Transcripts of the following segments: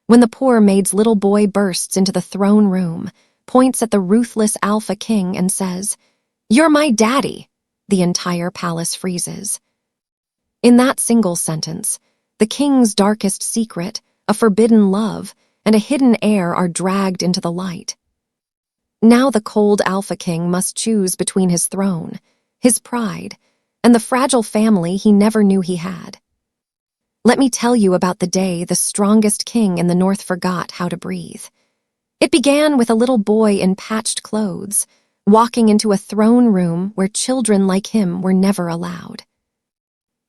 when the poor maid's little boy bursts into the throne room, points at the ruthless Alpha King and says, "You're my daddy," the entire palace freezes. In that single sentence, the king's darkest secret, a forbidden love, and a hidden heir are dragged into the light. Now the cold Alpha King must choose between his throne, his pride, and the fragile family he never knew he had. Let me tell you about the day the strongest king in the north forgot how to breathe. It began with a little boy in patched clothes, walking into a throne room where children like him were never allowed.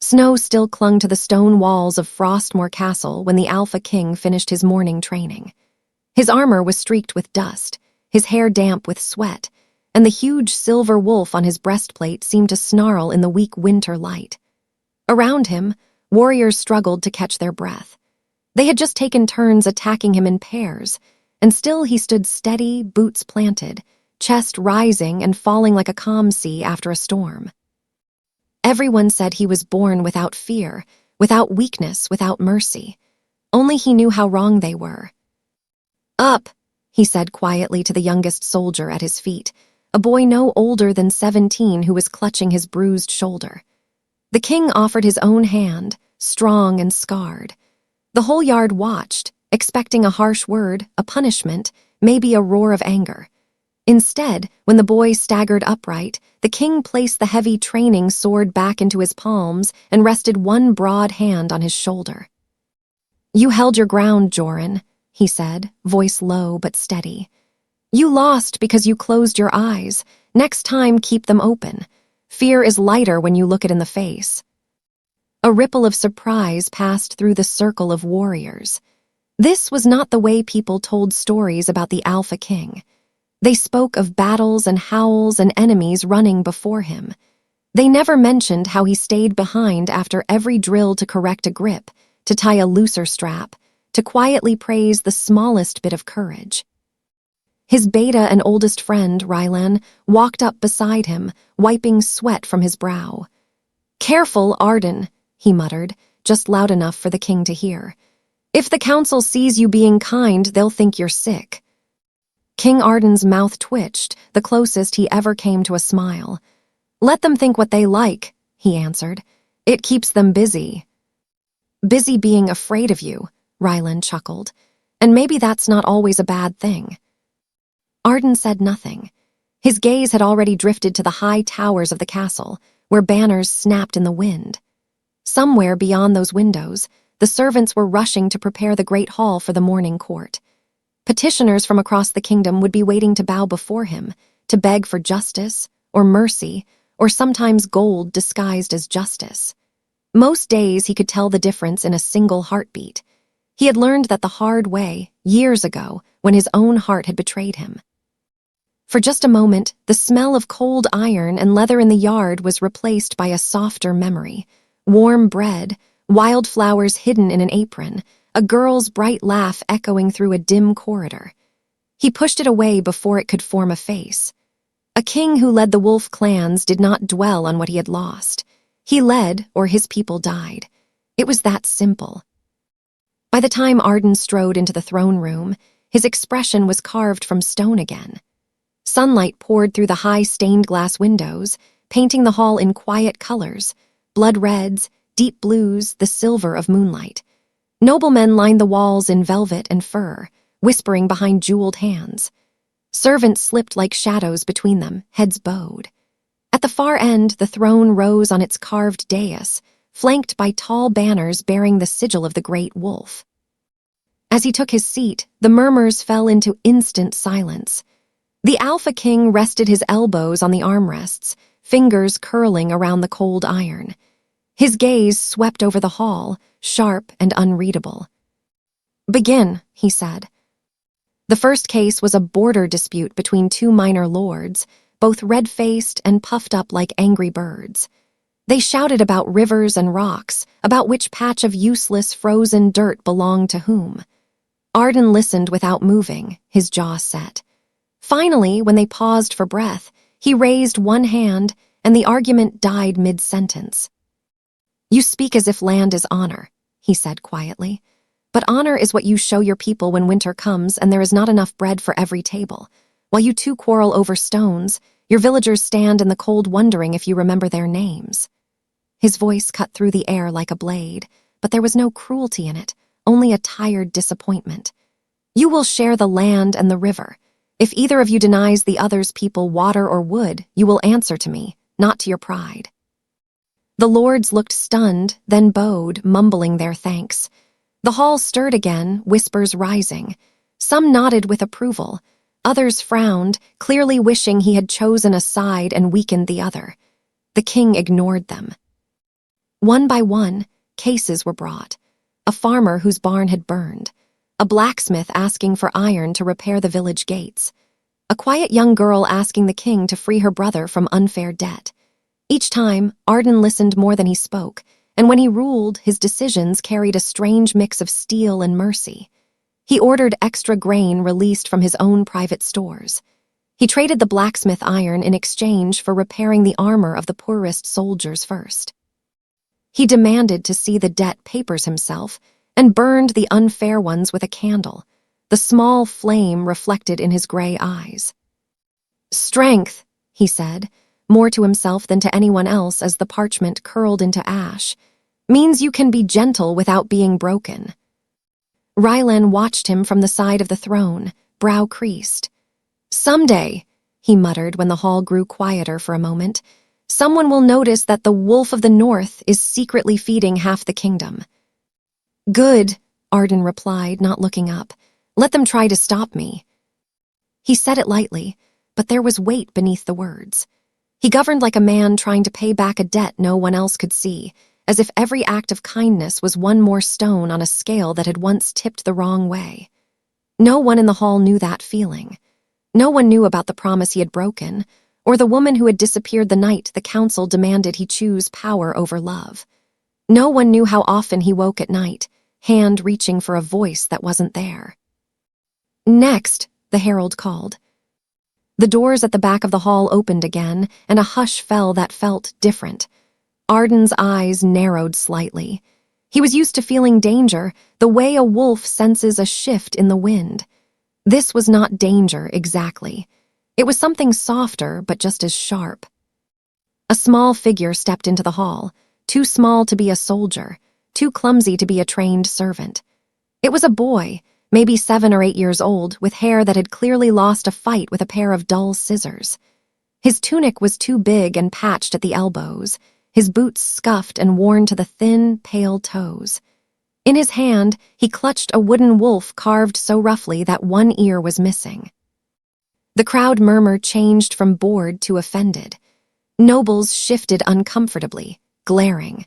Snow still clung to the stone walls of Frostmoor Castle when the Alpha King finished his morning training. His armor was streaked with dust, his hair damp with sweat, and the huge silver wolf on his breastplate seemed to snarl in the weak winter light. Around him, warriors struggled to catch their breath. They had just taken turns attacking him in pairs, and still he stood steady, boots planted, chest rising and falling like a calm sea after a storm. Everyone said he was born without fear, without weakness, without mercy. Only he knew how wrong they were. "Up," he said quietly to the youngest soldier at his feet, a boy no older than 17 who was clutching his bruised shoulder. The king offered his own hand, strong and scarred. The whole yard watched, expecting a harsh word, a punishment, maybe a roar of anger. Instead, when the boy staggered upright, the king placed the heavy training sword back into his palms and rested one broad hand on his shoulder. "You held your ground, Joran," he said, voice low but steady. "You lost because you closed your eyes. Next time, keep them open. Fear is lighter when you look it in the face." A ripple of surprise passed through the circle of warriors. This was not the way people told stories about the Alpha King. They spoke of battles and howls and enemies running before him. They never mentioned how he stayed behind after every drill to correct a grip, to tie a looser strap, to quietly praise the smallest bit of courage. His beta and oldest friend, Rylan, walked up beside him, wiping sweat from his brow. "Careful, Arden," he muttered, just loud enough for the king to hear. "If the council sees you being kind, they'll think you're sick." King Arden's mouth twitched, the closest he ever came to a smile. "Let them think what they like," he answered. "It keeps them busy." "Busy being afraid of you," Rylan chuckled. "And maybe that's not always a bad thing." Arden said nothing. His gaze had already drifted to the high towers of the castle, where banners snapped in the wind. Somewhere beyond those windows, the servants were rushing to prepare the great hall for the morning court. Petitioners from across the kingdom would be waiting to bow before him, to beg for justice, or mercy, or sometimes gold disguised as justice. Most days he could tell the difference in a single heartbeat. He had learned that the hard way, years ago, when his own heart had betrayed him. For just a moment, the smell of cold iron and leather in the yard was replaced by a softer memory. Warm bread, wildflowers hidden in an apron, a girl's bright laugh echoing through a dim corridor. He pushed it away before it could form a face. A king who led the wolf clans did not dwell on what he had lost. He led, or his people died. It was that simple. By the time Arden strode into the throne room, his expression was carved from stone again. Sunlight poured through the high stained glass windows, painting the hall in quiet colors, blood reds, deep blues, the silver of moonlight. Noblemen lined the walls in velvet and fur, whispering behind jeweled hands. Servants slipped like shadows between them, heads bowed. At the far end, the throne rose on its carved dais, flanked by tall banners bearing the sigil of the great wolf. As he took his seat, the murmurs fell into instant silence. The Alpha King rested his elbows on the armrests, fingers curling around the cold iron. His gaze swept over the hall, sharp and unreadable. "Begin," he said. The first case was a border dispute between two minor lords, both red-faced and puffed up like angry birds. They shouted about rivers and rocks, about which patch of useless frozen dirt belonged to whom. Arden listened without moving, his jaw set. Finally, when they paused for breath, he raised one hand, and the argument died mid-sentence. "You speak as if land is honor," he said quietly. But honor is what you show your people when winter comes and there is not enough bread for every table. While you two quarrel over stones, your villagers stand in the cold wondering if you remember their names." His voice cut through the air like a blade, but there was no cruelty in it, only a tired disappointment. "You will share the land and the river. If either of you denies the other's people water or wood, you will answer to me, not to your pride." The lords looked stunned, then bowed, mumbling their thanks. The hall stirred again, whispers rising. Some nodded with approval. Others frowned, clearly wishing he had chosen a side and weakened the other. The king ignored them. One by one, cases were brought. A farmer whose barn had burned. A blacksmith asking for iron to repair the village gates. A quiet young girl asking the king to free her brother from unfair debt. Each time, Arden listened more than he spoke, and when he ruled, his decisions carried a strange mix of steel and mercy. He ordered extra grain released from his own private stores. He traded the blacksmith iron in exchange for repairing the armor of the poorest soldiers first. He demanded to see the debt papers himself and burned the unfair ones with a candle, the small flame reflected in his gray eyes. "Strength," he said, more to himself than to anyone else as the parchment curled into ash, "means you can be gentle without being broken." Rylan watched him from the side of the throne, brow creased. "Someday," he muttered when the hall grew quieter for a moment, "someone will notice that the wolf of the north is secretly feeding half the kingdom." "Good," Arden replied, not looking up. "Let them try to stop me." He said it lightly, but there was weight beneath the words. He governed like a man trying to pay back a debt no one else could see, as if every act of kindness was one more stone on a scale that had once tipped the wrong way. No one in the hall knew that feeling. No one knew about the promise he had broken, or the woman who had disappeared the night the council demanded he choose power over love. No one knew how often he woke at night, hand reaching for a voice that wasn't there. "Next," the herald called. The doors at the back of the hall opened again, and a hush fell that felt different. Arden's eyes narrowed slightly. He was used to feeling danger, the way a wolf senses a shift in the wind. This was not danger, exactly. It was something softer, but just as sharp. A small figure stepped into the hall, too small to be a soldier, too clumsy to be a trained servant. It was a boy, maybe 7 or 8 years old, with hair that had clearly lost a fight with a pair of dull scissors. His tunic was too big and patched at the elbows, his boots scuffed and worn to the thin, pale toes. In his hand, he clutched a wooden wolf carved so roughly that one ear was missing. The crowd murmur changed from bored to offended. Nobles shifted uncomfortably, glaring.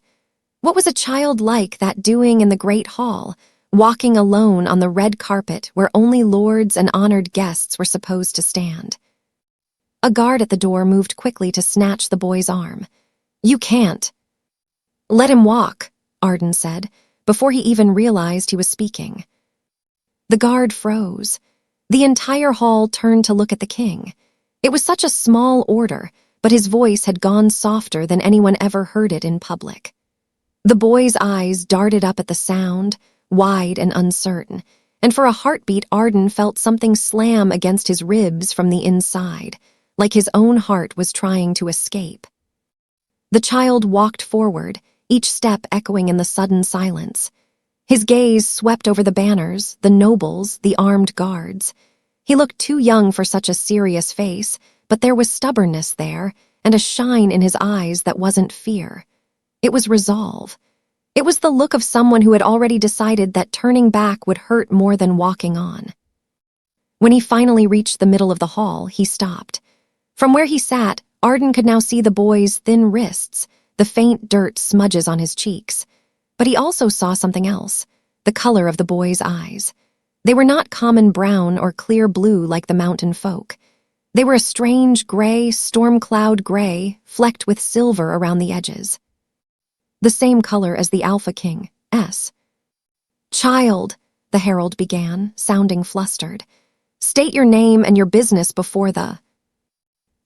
What was a child like that doing in the great hall, walking alone on the red carpet where only lords and honored guests were supposed to stand? A guard at the door moved quickly to snatch the boy's arm. "You can't." "Let him walk," Arden said, before he even realized he was speaking. The guard froze. The entire hall turned to look at the king. It was such a small order, but his voice had gone softer than anyone ever heard it in public. The boy's eyes darted up at the sound, wide and uncertain, and for a heartbeat Arden felt something slam against his ribs from the inside, like his own heart was trying to escape. The child walked forward, each step echoing in the sudden silence. His gaze swept over the banners, the nobles, the armed guards. He looked too young for such a serious face, but there was stubbornness there, and a shine in his eyes that wasn't fear. It was resolve. It was the look of someone who had already decided that turning back would hurt more than walking on. When he finally reached the middle of the hall, he stopped. From where he sat, Arden could now see the boy's thin wrists, the faint dirt smudges on his cheeks. But he also saw something else, the color of the boy's eyes. They were not common brown or clear blue like the mountain folk. They were a strange gray, storm cloud gray, flecked with silver around the edges. The same color as the Alpha King's. "Child," the herald began, sounding flustered. "State your name and your business before the—"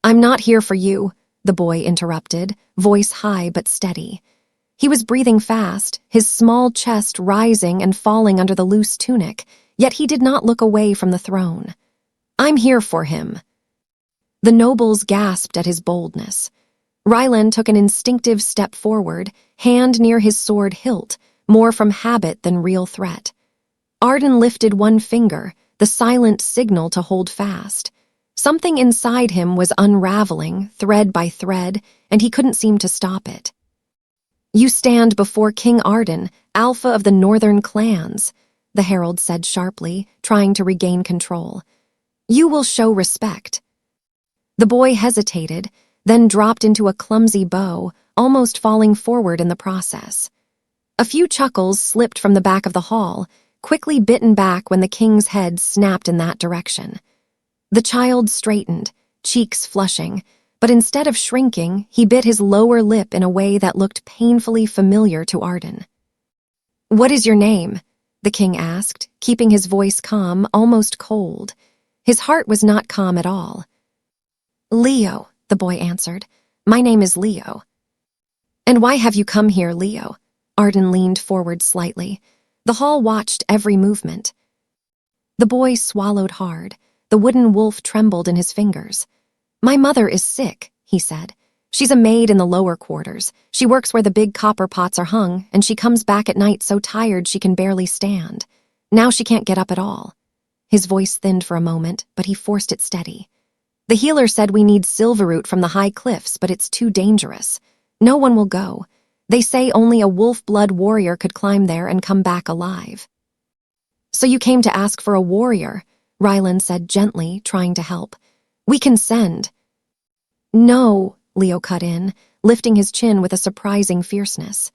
"I'm not here for you," the boy interrupted, voice high but steady. He was breathing fast, his small chest rising and falling under the loose tunic, yet he did not look away from the throne. "I'm here for him." The nobles gasped at his boldness. Rylan took an instinctive step forward, hand near his sword hilt, more from habit than real threat. Arden lifted one finger, the silent signal to hold fast. Something inside him was unraveling, thread by thread, and he couldn't seem to stop it. "You stand before King Arden, alpha of the northern clans," the herald said sharply, trying to regain control. "You will show respect." The boy hesitated, then dropped into a clumsy bow, almost falling forward in the process. A few chuckles slipped from the back of the hall, quickly bitten back when the king's head snapped in that direction. The child straightened, cheeks flushing, but instead of shrinking, he bit his lower lip in a way that looked painfully familiar to Arden. "What is your name?" the king asked, keeping his voice calm, almost cold. His heart was not calm at all. "Leo," the boy answered. "My name is Leo." "And why have you come here, Leo?" Arden leaned forward slightly. The hall watched every movement. The boy swallowed hard. The wooden wolf trembled in his fingers. "My mother is sick," he said. "She's a maid in the lower quarters. She works where the big copper pots are hung, and she comes back at night so tired she can barely stand. Now she can't get up at all." His voice thinned for a moment, but he forced it steady. "The healer said we need Silverroot from the high cliffs, but it's too dangerous. No one will go. They say only a wolf-blood warrior could climb there and come back alive." "So you came to ask for a warrior," Rylan said gently, trying to help. "We can send." "No," Leo cut in, lifting his chin with a surprising fierceness.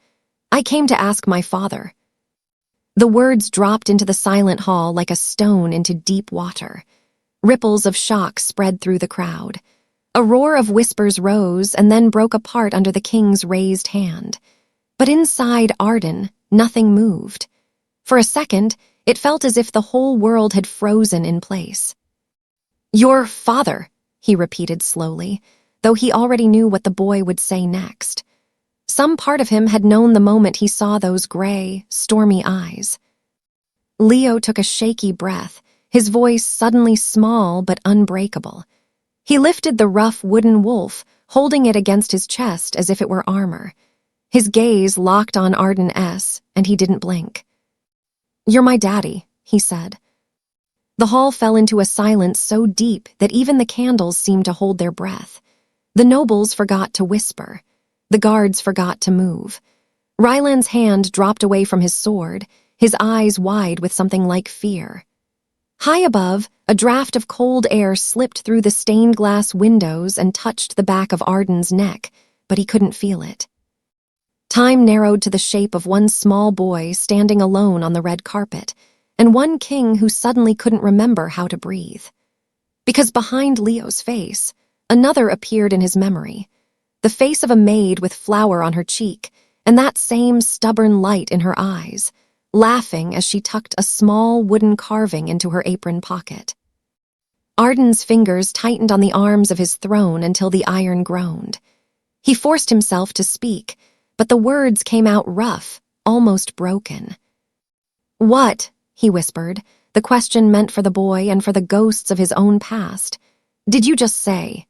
"I came to ask my father." The words dropped into the silent hall like a stone into deep water. Ripples of shock spread through the crowd. A roar of whispers rose and then broke apart under the king's raised hand. But inside Arden, nothing moved. For a second, it felt as if the whole world had frozen in place. "Your father," he repeated slowly, though he already knew what the boy would say next. Some part of him had known the moment he saw those gray, stormy eyes. Leo took a shaky breath, his voice suddenly small but unbreakable. He lifted the rough wooden wolf, holding it against his chest as if it were armor. His gaze locked on Arden S., and he didn't blink. "You're my daddy," he said. The hall fell into a silence so deep that even the candles seemed to hold their breath. The nobles forgot to whisper. The guards forgot to move. Rylan's hand dropped away from his sword, his eyes wide with something like fear. High above, a draft of cold air slipped through the stained glass windows and touched the back of Arden's neck, but he couldn't feel it. Time narrowed to the shape of one small boy standing alone on the red carpet, and one king who suddenly couldn't remember how to breathe. Because behind Leo's face, another appeared in his memory, the face of a maid with flour on her cheek, and that same stubborn light in her eyes, laughing as she tucked a small wooden carving into her apron pocket. Arden's fingers tightened on the arms of his throne until the iron groaned. He forced himself to speak, but the words came out rough, almost broken. "What?" he whispered, the question meant for the boy and for the ghosts of his own past. "Did you just say?"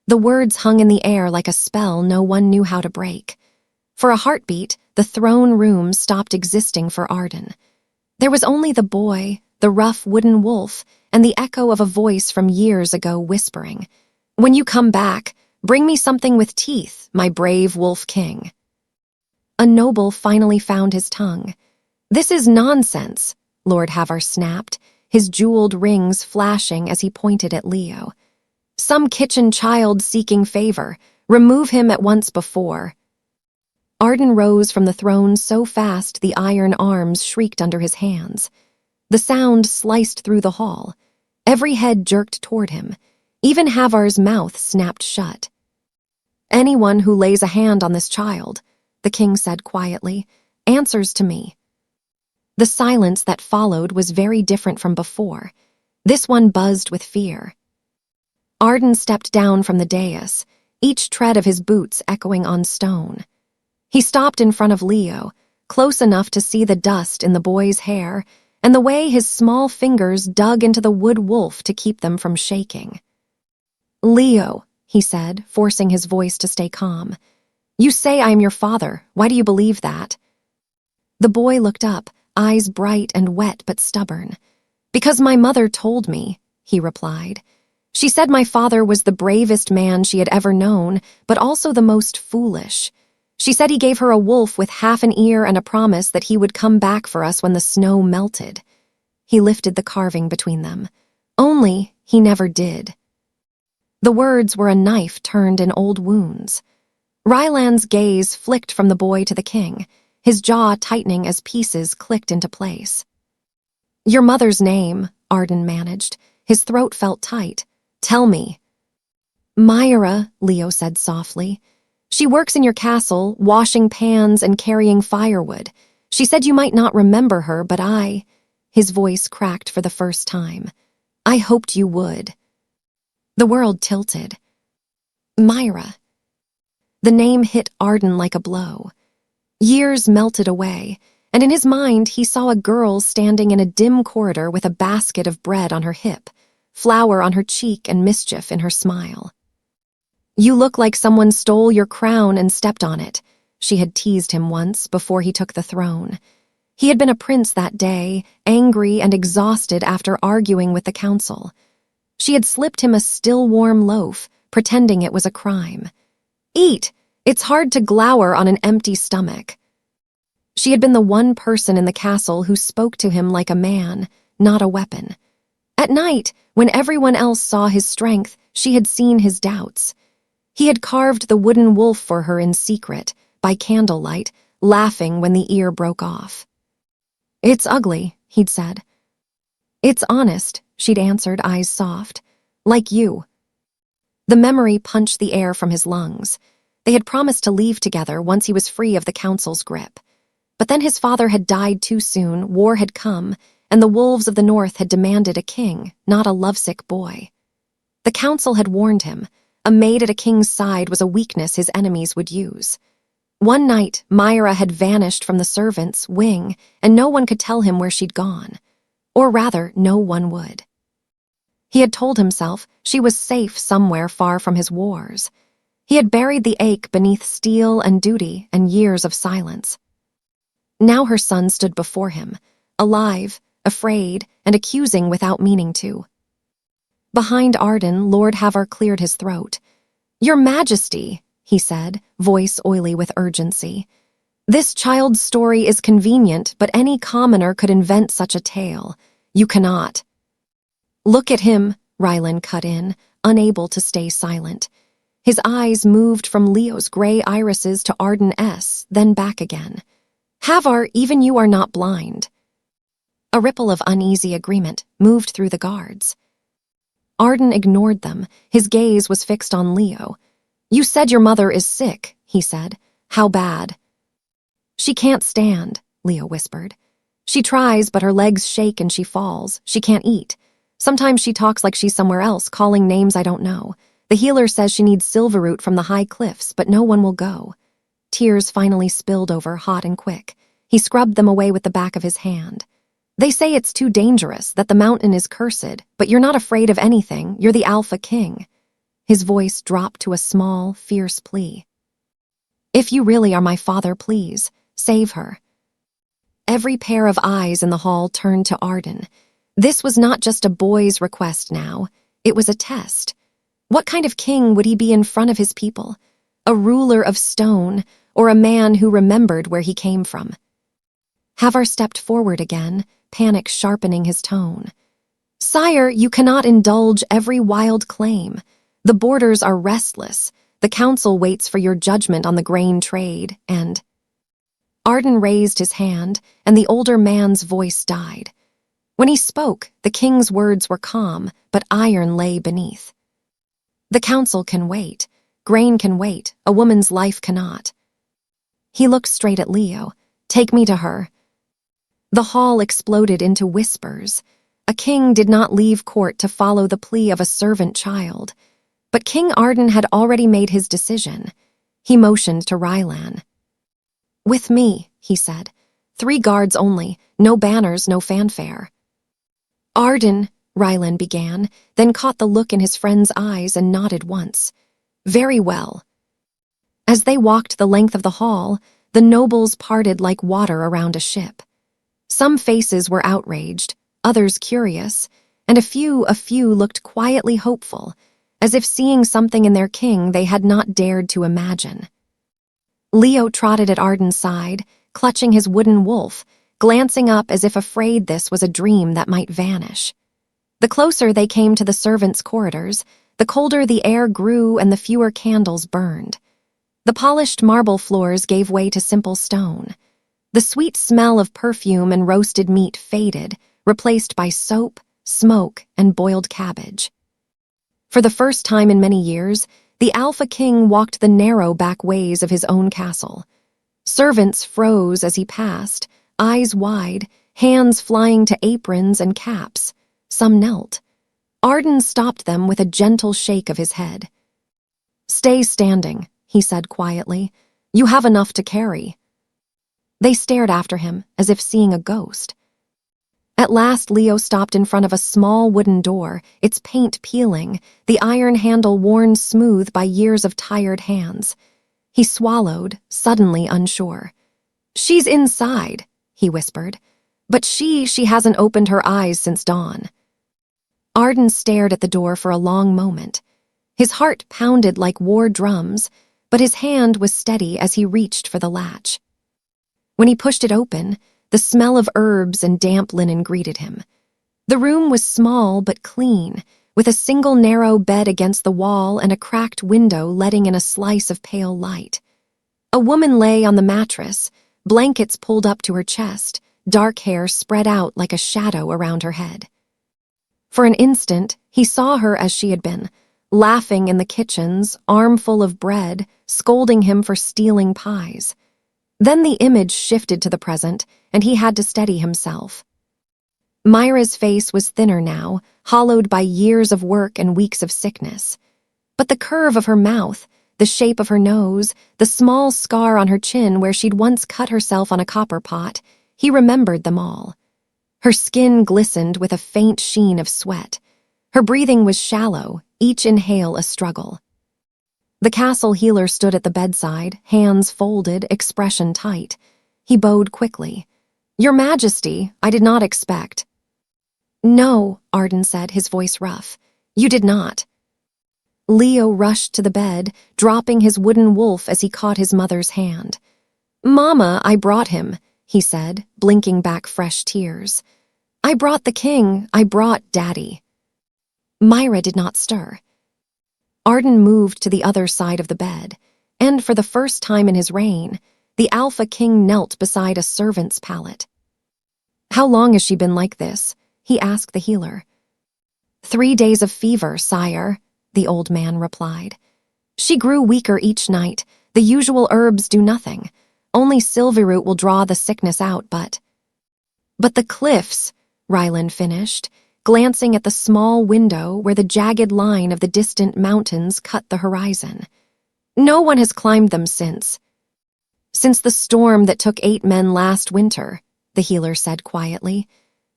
The words hung in the air like a spell no one knew how to break. For a heartbeat, the throne room stopped existing for Arden. There was only the boy, the rough wooden wolf, and the echo of a voice from years ago whispering, "When you come back, bring me something with teeth, my brave wolf king." A noble finally found his tongue. "This is nonsense," Lord Havar snapped, his jeweled rings flashing as he pointed at Leo. "Some kitchen child seeking favor. Remove him at once before." Arden rose from the throne so fast the iron arms shrieked under his hands. The sound sliced through the hall. Every head jerked toward him. Even Havar's mouth snapped shut. "Anyone who lays a hand on this child," the king said quietly, "answers to me." The silence that followed was very different from before. This one buzzed with fear. Arden stepped down from the dais, each tread of his boots echoing on stone. He stopped in front of Leo, close enough to see the dust in the boy's hair and the way his small fingers dug into the wood wolf to keep them from shaking. "Leo," he said, forcing his voice to stay calm. "You say I am your father. Why do you believe that?" The boy looked up, eyes bright and wet but stubborn. "Because my mother told me," he replied. "She said my father was the bravest man she had ever known, but also the most foolish. She said he gave her a wolf with half an ear and a promise that he would come back for us when the snow melted." He lifted the carving between them. "Only he never did." The words were a knife turned in old wounds. Ryland's gaze flicked from the boy to the king, his jaw tightening as pieces clicked into place. "Your mother's name," Arden managed. His throat felt tight. "Tell me." "Myra," Leo said softly. "She works in your castle, washing pans and carrying firewood. She said you might not remember her, but I—" His voice cracked for the first time. "I hoped you would." The world tilted. Myra. The name hit Arden like a blow. Years melted away, and in his mind he saw a girl standing in a dim corridor with a basket of bread on her hip, flour on her cheek and mischief in her smile. "You look like someone stole your crown and stepped on it," she had teased him once before he took the throne. He had been a prince that day, angry and exhausted after arguing with the council. She had slipped him a still warm loaf, pretending it was a crime. "Eat! It's hard to glower on an empty stomach." She had been the one person in the castle who spoke to him like a man, not a weapon. At night, when everyone else saw his strength, she had seen his doubts. He had carved the wooden wolf for her in secret, by candlelight, laughing when the ear broke off. "It's ugly," he'd said. "It's honest," she'd answered, eyes soft. "Like you." The memory punched the air from his lungs. They had promised to leave together once he was free of the council's grip. But then his father had died too soon, war had come, and the wolves of the north had demanded a king, not a lovesick boy. The council had warned him. A maid at a king's side was a weakness his enemies would use. One night, Myra had vanished from the servants' wing, and no one could tell him where she'd gone. Or rather, no one would. He had told himself she was safe somewhere far from his wars. He had buried the ache beneath steel and duty and years of silence. Now her son stood before him, alive, afraid, and accusing without meaning to. Behind Arden, Lord Havar cleared his throat. "Your Majesty," he said, voice oily with urgency. "This child's story is convenient, but any commoner could invent such a tale. You cannot." "Look at him," Ryland cut in, unable to stay silent. His eyes moved from Leo's gray irises to Arden's, then back again. "Havar, even you are not blind." A ripple of uneasy agreement moved through the guards. Arden ignored them. His gaze was fixed on Leo. "You said your mother is sick," he said. "How bad?" "She can't stand," Leo whispered. "She tries, but her legs shake and she falls. She can't eat. Sometimes she talks like she's somewhere else, calling names I don't know. The healer says she needs Silverroot from the high cliffs, but no one will go." Tears finally spilled over, hot and quick. He scrubbed them away with the back of his hand. "They say it's too dangerous, that the mountain is cursed, but you're not afraid of anything. You're the Alpha King." His voice dropped to a small, fierce plea. "If you really are my father, please, save her." Every pair of eyes in the hall turned to Arden. This was not just a boy's request now. It was a test. What kind of king would he be in front of his people? A ruler of stone, or a man who remembered where he came from? Havar stepped forward again, panic sharpening his tone. "Sire, you cannot indulge every wild claim. The borders are restless. The council waits for your judgment on the grain trade, and—" Arden raised his hand, and the older man's voice died. When he spoke, the king's words were calm, but iron lay beneath. "The council can wait. Grain can wait. A woman's life cannot." He looked straight at Leo. "Take me to her." The hall exploded into whispers. A king did not leave court to follow the plea of a servant child. But King Arden had already made his decision. He motioned to Rylan. With me, he said. 3 guards only, no banners, no fanfare. Arden, Rylan began, then caught the look in his friend's eyes and nodded once. Very well. As they walked the length of the hall, the nobles parted like water around a ship. Some faces were outraged, others curious, and a few looked quietly hopeful, as if seeing something in their king they had not dared to imagine. Leo trotted at Arden's side, clutching his wooden wolf, glancing up as if afraid this was a dream that might vanish. The closer they came to the servants' corridors, the colder the air grew and the fewer candles burned. The polished marble floors gave way to simple stone. The sweet smell of perfume and roasted meat faded, replaced by soap, smoke, and boiled cabbage. For the first time in many years, the Alpha King walked the narrow back ways of his own castle. Servants froze as he passed, eyes wide, hands flying to aprons and caps. Some knelt. Arden stopped them with a gentle shake of his head. "Stay standing," he said quietly. "You have enough to carry." They stared after him, as if seeing a ghost. At last, Leo stopped in front of a small wooden door, its paint peeling, the iron handle worn smooth by years of tired hands. He swallowed, suddenly unsure. "She's inside," he whispered. "But she hasn't opened her eyes since dawn." Arden stared at the door for a long moment. His heart pounded like war drums, but his hand was steady as he reached for the latch. When he pushed it open, the smell of herbs and damp linen greeted him. The room was small but clean, with a single narrow bed against the wall and a cracked window letting in a slice of pale light. A woman lay on the mattress, blankets pulled up to her chest, dark hair spread out like a shadow around her head. For an instant, he saw her as she had been, laughing in the kitchens, armful of bread, scolding him for stealing pies. Then the image shifted to the present, and he had to steady himself. Myra's face was thinner now, hollowed by years of work and weeks of sickness. But the curve of her mouth, the shape of her nose, the small scar on her chin where she'd once cut herself on a copper pot, he remembered them all. Her skin glistened with a faint sheen of sweat. Her breathing was shallow, each inhale a struggle. The castle healer stood at the bedside, hands folded, expression tight. He bowed quickly. "Your Majesty, I did not expect." "No," Arden said, his voice rough. "You did not." Leo rushed to the bed, dropping his wooden wolf as he caught his mother's hand. "Mama, I brought him," he said, blinking back fresh tears. "I brought the king, I brought Daddy." Myra did not stir. Arden moved to the other side of the bed, and for the first time in his reign, the Alpha King knelt beside a servant's pallet. "How long has she been like this?" he asked the healer. 3 days of fever, sire," the old man replied. "She grew weaker each night. The usual herbs do nothing. Only Silverroot will draw the sickness out, but the cliffs," Rylan finished, glancing at the small window where the jagged line of the distant mountains cut the horizon. "No one has climbed them since the storm that took 8 men last winter," the healer said quietly.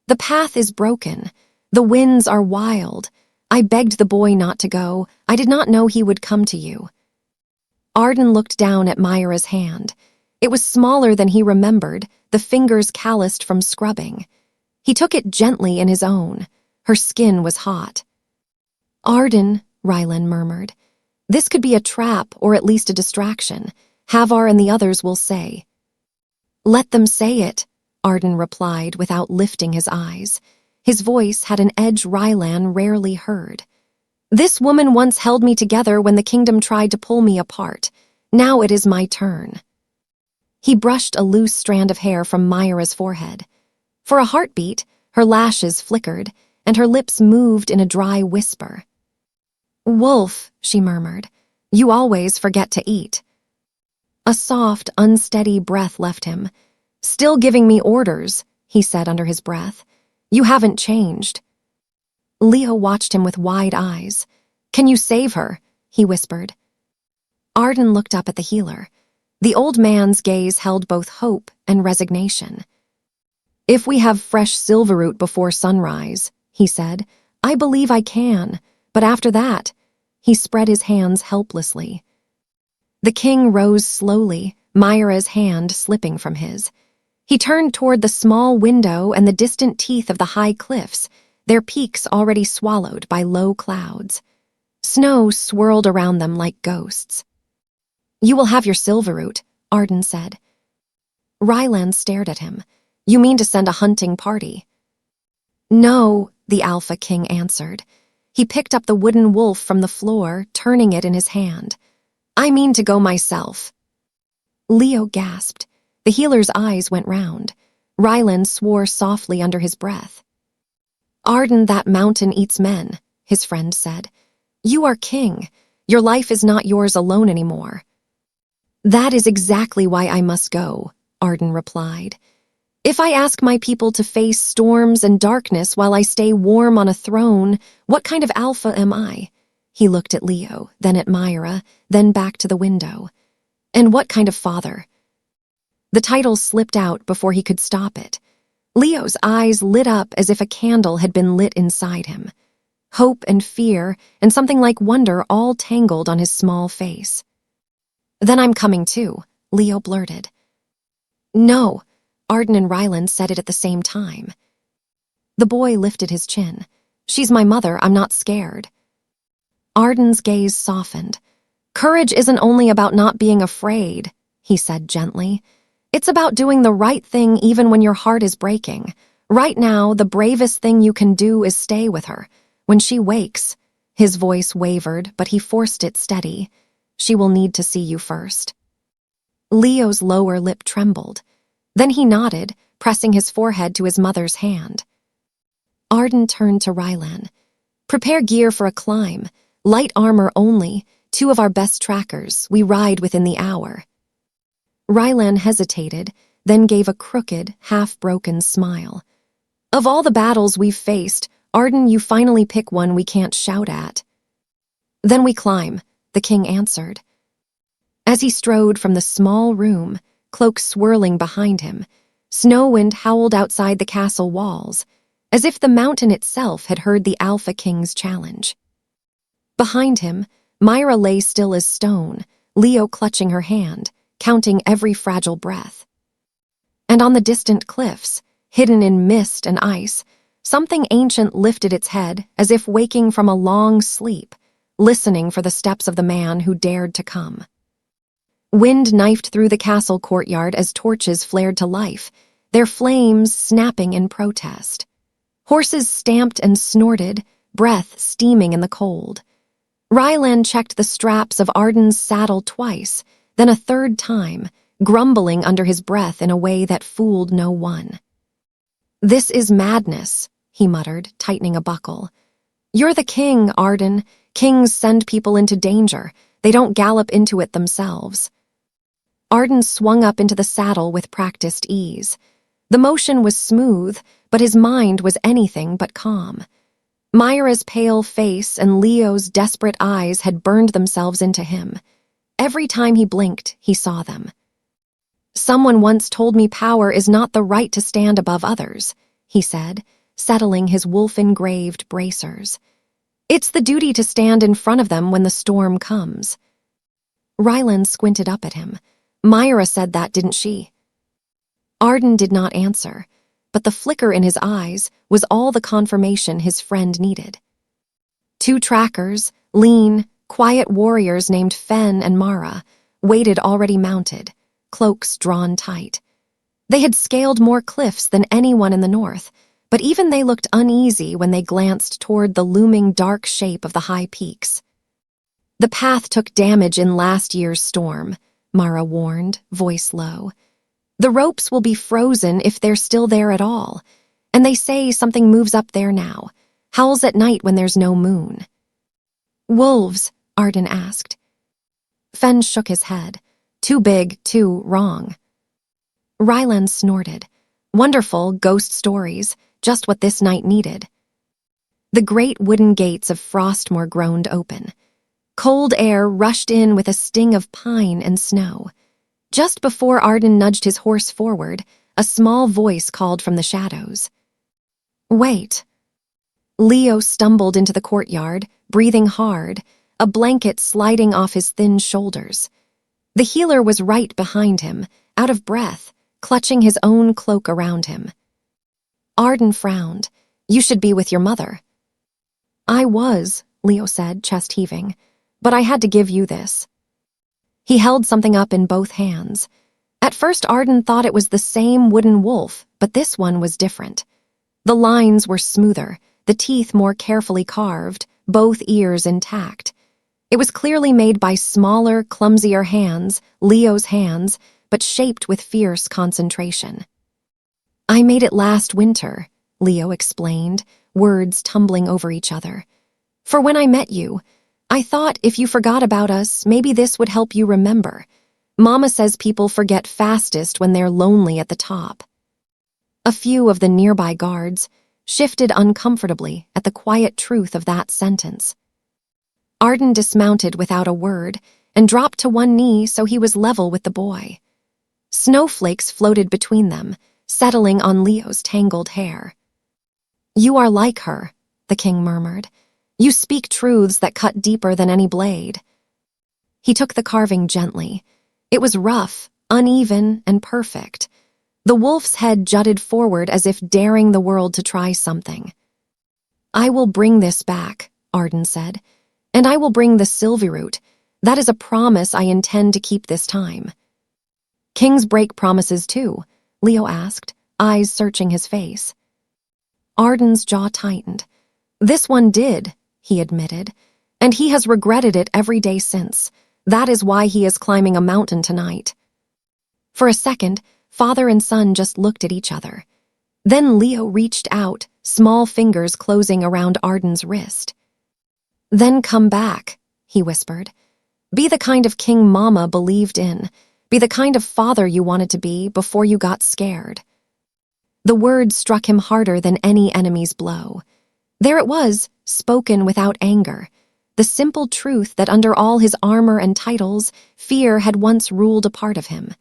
"The path is broken. The winds are wild. I begged the boy not to go. I did not know he would come to you." Arden looked down at Myra's hand. It was smaller than he remembered, the fingers calloused from scrubbing. He took it gently in his own. Her skin was hot. "Arden," Rylan murmured. "This could be a trap or at least a distraction. Havar and the others will say." "Let them say it," Arden replied without lifting his eyes. His voice had an edge Rylan rarely heard. "This woman once held me together when the kingdom tried to pull me apart. Now it is my turn." He brushed a loose strand of hair from Myra's forehead. For a heartbeat, her lashes flickered, and her lips moved in a dry whisper. "Wolf," she murmured, "you always forget to eat." A soft, unsteady breath left him. "Still giving me orders," he said under his breath. "You haven't changed." Leo watched him with wide eyes. "Can you save her?" he whispered. Arden looked up at the healer. The old man's gaze held both hope and resignation. "If we have fresh silverroot before sunrise," he said, "I believe I can, but after that—" He spread his hands helplessly. The king rose slowly, Myra's hand slipping from his. He turned toward the small window and the distant teeth of the high cliffs, their peaks already swallowed by low clouds. Snow swirled around them like ghosts. "You will have your silverroot," Arden said. Ryland stared at him. "You mean to send a hunting party?" "No," the Alpha King answered. He picked up the wooden wolf from the floor, turning it in his hand. "I mean to go myself." Leo gasped. The healer's eyes went round. Ryland swore softly under his breath. "Arden, that mountain eats men," his friend said. "You are king. Your life is not yours alone anymore." "That is exactly why I must go," Arden replied. "If I ask my people to face storms and darkness while I stay warm on a throne, what kind of alpha am I?" He looked at Leo, then at Myra, then back to the window. "And what kind of father?" The title slipped out before he could stop it. Leo's eyes lit up as if a candle had been lit inside him. Hope and fear and something like wonder all tangled on his small face. "Then I'm coming too," Leo blurted. "No," Arden and Ryland said it at the same time. The boy lifted his chin. "She's my mother, I'm not scared." Arden's gaze softened. "Courage isn't only about not being afraid," he said gently. "It's about doing the right thing even when your heart is breaking. Right now, the bravest thing you can do is stay with her. When she wakes—" His voice wavered, but he forced it steady. "She will need to see you first." Leo's lower lip trembled. Then he nodded, pressing his forehead to his mother's hand. Arden turned to Rylan. "Prepare gear for a climb. Light armor only, 2 of our best trackers. We ride within the hour." Rylan hesitated, then gave a crooked, half-broken smile. "Of all the battles we've faced, Arden, you finally pick one we can't shout at." "Then we climb," the king answered. As he strode from the small room, cloak swirling behind him, snow wind howled outside the castle walls, as if the mountain itself had heard the Alpha King's challenge. Behind him, Myra lay still as stone, Leo clutching her hand, counting every fragile breath. And on the distant cliffs, hidden in mist and ice, something ancient lifted its head as if waking from a long sleep, listening for the steps of the man who dared to come. Wind knifed through the castle courtyard as torches flared to life, their flames snapping in protest. Horses stamped and snorted, breath steaming in the cold. Rylan checked the straps of Arden's saddle twice, then a third time, grumbling under his breath in a way that fooled no one. "This is madness," he muttered, tightening a buckle. "You're the king, Arden. Kings send people into danger. They don't gallop into it themselves." Arden swung up into the saddle with practiced ease. The motion was smooth, but his mind was anything but calm. Myra's pale face and Leo's desperate eyes had burned themselves into him. Every time he blinked, he saw them. "Someone once told me power is not the right to stand above others," he said, settling his wolf-engraved bracers. "It's the duty to stand in front of them when the storm comes." Ryland squinted up at him. "Myra said that, didn't she?" Arden did not answer, but the flicker in his eyes was all the confirmation his friend needed. 2 trackers, lean, quiet warriors named Fen and Mara, waited already mounted, cloaks drawn tight. They had scaled more cliffs than anyone in the north, but even they looked uneasy when they glanced toward the looming dark shape of the high peaks. "The path took damage in last year's storm," Mara warned, voice low. "The ropes will be frozen if they're still there at all, and they say something moves up there now, howls at night when there's no moon." "Wolves?" Arden asked. Fen shook his head. "Too big, too wrong." Rylan snorted. "Wonderful ghost stories, just what this night needed." The great wooden gates of Frostmoor groaned open. Cold air rushed in with a sting of pine and snow. Just before Arden nudged his horse forward, a small voice called from the shadows. "Wait." Leo stumbled into the courtyard, breathing hard, a blanket sliding off his thin shoulders. The healer was right behind him, out of breath, clutching his own cloak around him. Arden frowned. "You should be with your mother." "I was," Leo said, chest heaving, "but I had to give you this." He held something up in both hands. At first Arden thought it was the same wooden wolf, but this one was different. The lines were smoother, the teeth more carefully carved, both ears intact. It was clearly made by smaller, clumsier hands, Leo's hands, but shaped with fierce concentration. "I made it last winter," Leo explained, words tumbling over each other. "For when I met you, I thought if you forgot about us, maybe this would help you remember. Mama says people forget fastest when they're lonely at the top." A few of the nearby guards shifted uncomfortably at the quiet truth of that sentence. Arden dismounted without a word and dropped to one knee so he was level with the boy. Snowflakes floated between them, settling on Leo's tangled hair. "You are like her," the king murmured. "You speak truths that cut deeper than any blade." He took the carving gently. It was rough, uneven, and perfect. The wolf's head jutted forward as if daring the world to try something. "I will bring this back," Arden said, "and I will bring the Silverroot. That is a promise I intend to keep this time." "Kings break promises too?" Leo asked, eyes searching his face. Arden's jaw tightened. "This one did," he admitted, "and he has regretted it every day since. That is why he is climbing a mountain tonight." For a second, father and son just looked at each other. Then Leo reached out, small fingers closing around Arden's wrist. "Then come back," he whispered. "Be the kind of king Mama believed in. Be the kind of father you wanted to be before you got scared." The words struck him harder than any enemy's blow. There it was, spoken without anger. The simple truth that under all his armor and titles, fear had once ruled a part of him.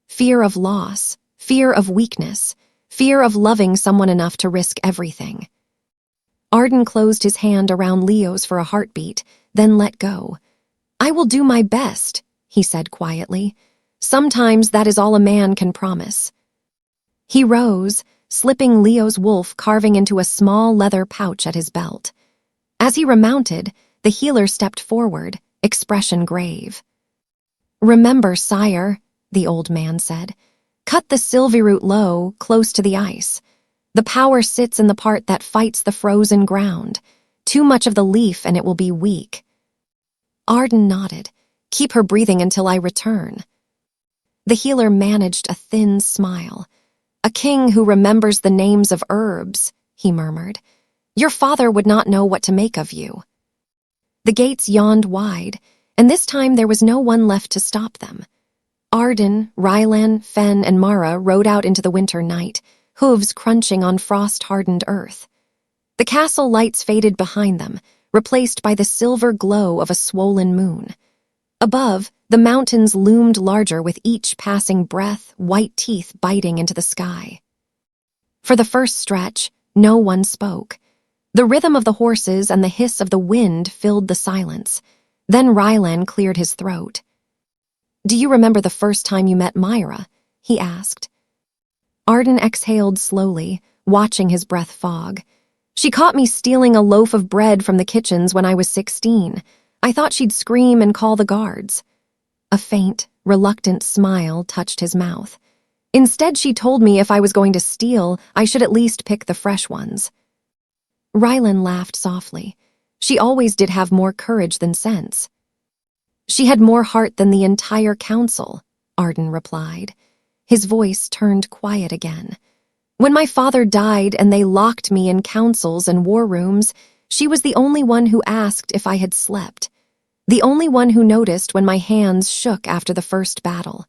Fear of loss, fear of weakness, fear of loving someone enough to risk everything. Arden closed his hand around Leo's for a heartbeat, then let go. "I will do my best," he said quietly. "Sometimes that is all a man can promise." He rose, slipping Leo's wolf carving into a small leather pouch at his belt. As he remounted, the healer stepped forward, expression grave. "Remember, sire," the old man said, "cut the Silverroot low, close to the ice. The power sits in the part that fights the frozen ground. Too much of the leaf and it will be weak." Arden nodded. "Keep her breathing until I return." The healer managed a thin smile. "A king who remembers the names of herbs," he murmured. "Your father would not know what to make of you." The gates yawned wide, and this time there was no one left to stop them. Arden, Rylan, Fen, and Mara rode out into the winter night, hooves crunching on frost-hardened earth. The castle lights faded behind them, replaced by the silver glow of a swollen moon. Above, the mountains loomed larger with each passing breath, white teeth biting into the sky. For the first stretch, no one spoke. The rhythm of the horses and the hiss of the wind filled the silence. Then Rylan cleared his throat. "Do you remember the first time you met Myra?" he asked. Arden exhaled slowly, watching his breath fog. "She caught me stealing a loaf of bread from the kitchens when I was 16. I thought she'd scream and call the guards." A faint, reluctant smile touched his mouth. "Instead, she told me if I was going to steal, I should at least pick the fresh ones." Rylan laughed softly. "She always did have more courage than sense." "She had more heart than the entire council," Arden replied. His voice turned quiet again. "When my father died and they locked me in councils and war rooms, she was the only one who asked if I had slept. The only one who noticed when my hands shook after the first battle."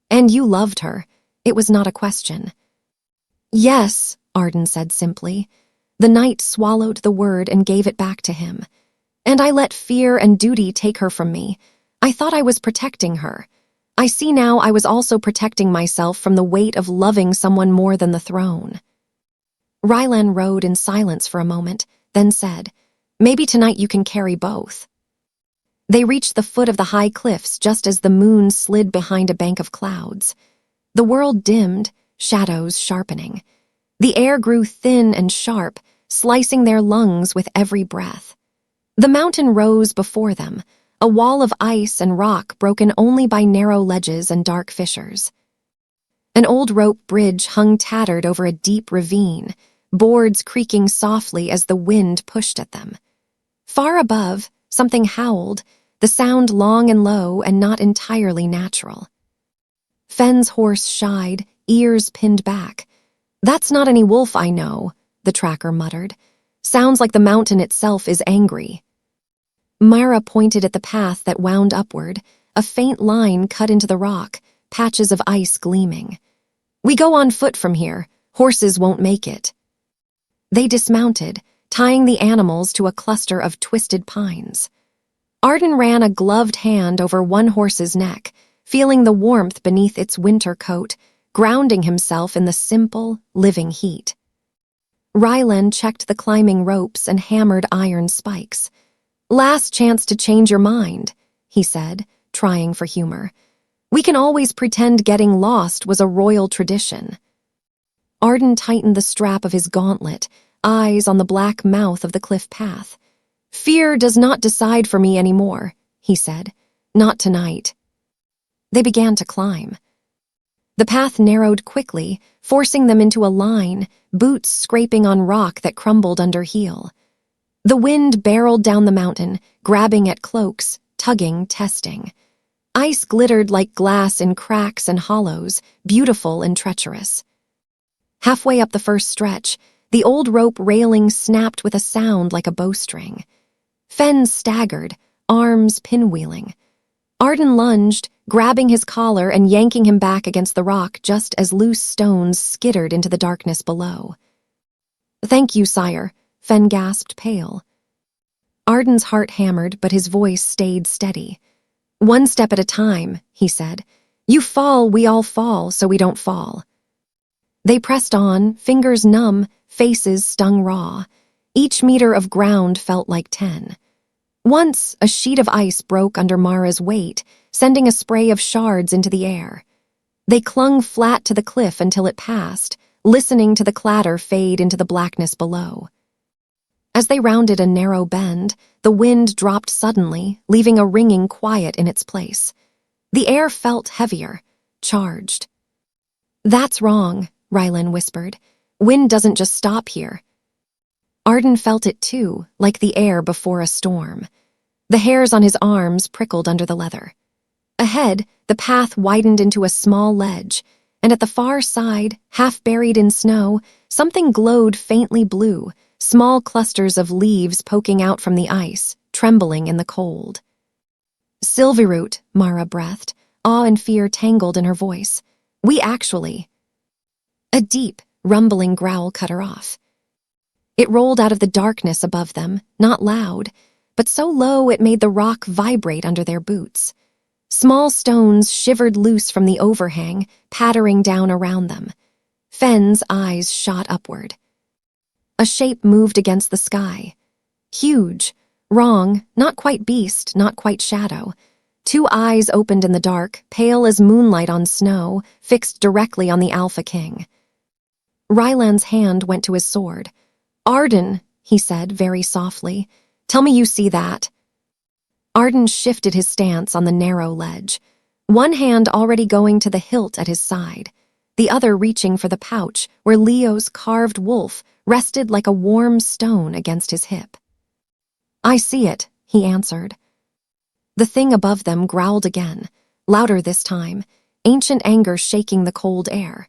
"And you loved her. It was not a question." "Yes," Arden said simply. The night swallowed the word and gave it back to him. "And I let fear and duty take her from me. I thought I was protecting her. I see now I was also protecting myself from the weight of loving someone more than the throne. Rylan rode in silence for a moment, then said, "Maybe tonight you can carry both." They reached the foot of the high cliffs just as the moon slid behind a bank of clouds. The world dimmed, shadows sharpening. The air grew thin and sharp, slicing their lungs with every breath. The mountain rose before them, a wall of ice and rock broken only by narrow ledges and dark fissures. An old rope bridge hung tattered over a deep ravine, boards creaking softly as the wind pushed at them. Far above, something howled, the sound long and low and not entirely natural. Fenn's horse shied, ears pinned back. "That's not any wolf I know," the tracker muttered. "Sounds like the mountain itself is angry." Myra pointed at the path that wound upward, a faint line cut into the rock, patches of ice gleaming. "We go on foot from here. Horses won't make it." They dismounted, tying the animals to a cluster of twisted pines. Arden ran a gloved hand over one horse's neck, feeling the warmth beneath its winter coat, grounding himself in the simple, living heat. Rylan checked the climbing ropes and hammered iron spikes. "Last chance to change your mind," he said, trying for humor. "We can always pretend getting lost was a royal tradition." Arden tightened the strap of his gauntlet, eyes on the black mouth of the cliff path. "Fear does not decide for me anymore," he said. "Not tonight." They began to climb. The path narrowed quickly, forcing them into a line, boots scraping on rock that crumbled under heel. The wind barreled down the mountain, grabbing at cloaks, tugging, testing. Ice glittered like glass in cracks and hollows, beautiful and treacherous. Halfway up the first stretch, the old rope railing snapped with a sound like a bowstring. Fenn staggered, arms pinwheeling. Arden lunged, grabbing his collar and yanking him back against the rock just as loose stones skittered into the darkness below. "Thank you, sire," Fenn gasped, pale. Arden's heart hammered, but his voice stayed steady. "One step at a time," he said. "You fall, we all fall, so we don't fall." They pressed on, fingers numb, faces stung raw. Each meter of ground felt like 10. Once, a sheet of ice broke under Mara's weight, sending a spray of shards into the air. They clung flat to the cliff until it passed, listening to the clatter fade into the blackness below. As they rounded a narrow bend, the wind dropped suddenly, leaving a ringing quiet in its place. The air felt heavier, charged. "That's wrong," Rylan whispered. "Wind doesn't just stop here." Arden felt it too, like the air before a storm. The hairs on his arms prickled under the leather. Ahead, the path widened into a small ledge, and at the far side, half buried in snow, something glowed faintly blue, small clusters of leaves poking out from the ice, trembling in the cold. "Silverroot," Mara breathed, awe and fear tangled in her voice. "We actually—" A deep, rumbling growl cut her off. It rolled out of the darkness above them, not loud, but so low it made the rock vibrate under their boots. Small stones shivered loose from the overhang, pattering down around them. Fenn's eyes shot upward. A shape moved against the sky. Huge, wrong, not quite beast, not quite shadow. 2 eyes opened in the dark, pale as moonlight on snow, fixed directly on the Alpha King. Rylan's hand went to his sword. "Arden," he said very softly, "tell me you see that." Arden shifted his stance on the narrow ledge, one hand already going to the hilt at his side, the other reaching for the pouch where Leo's carved wolf rested like a warm stone against his hip. "I see it," he answered. The thing above them growled again, louder this time, ancient anger shaking the cold air.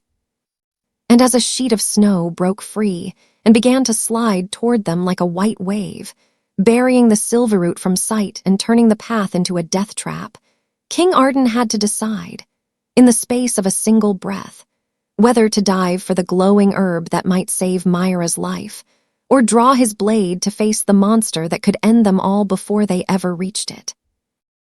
And as a sheet of snow broke free and began to slide toward them like a white wave, burying the Silverroot from sight and turning the path into a death trap, King Arden had to decide, in the space of a single breath, whether to dive for the glowing herb that might save Myra's life, or draw his blade to face the monster that could end them all before they ever reached it.